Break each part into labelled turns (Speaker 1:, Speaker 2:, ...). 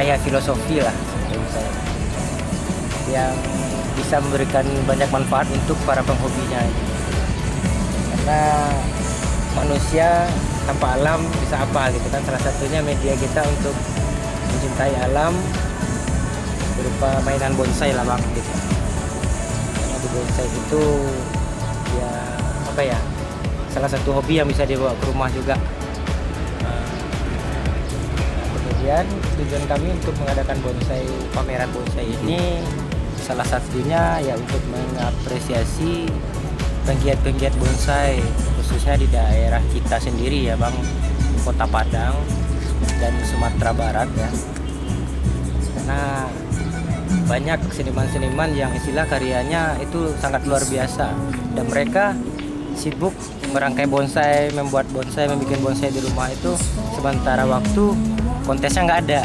Speaker 1: kayak filosofi lah bonsai, yang bisa memberikan banyak manfaat untuk para penghobinya. Karena manusia tanpa alam bisa apa gitu kan, salah satunya media kita untuk mencintai alam berupa mainan bonsai lah bang gitu. Karena di bonsai itu ya apa ya, salah satu hobi yang bisa dibawa ke rumah juga. Kemudian tujuan kami untuk mengadakan bonsai, pameran bonsai ini salah satunya ya untuk mengapresiasi penggiat-penggiat bonsai khususnya di daerah kita sendiri ya bang, Kota Padang dan Sumatera Barat ya. Karena banyak seniman-seniman yang istilah karyanya itu sangat luar biasa dan mereka sibuk merangkai bonsai, membuat bonsai, membuat bonsai di rumah itu sementara waktu kontesnya nggak ada.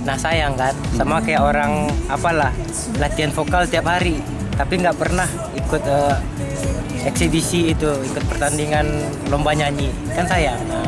Speaker 1: Nah sayang kan, sama kayak orang apalah latihan vokal tiap hari tapi nggak pernah ikut eksibisi itu, ikut pertandingan lomba nyanyi, kan sayang. Nah,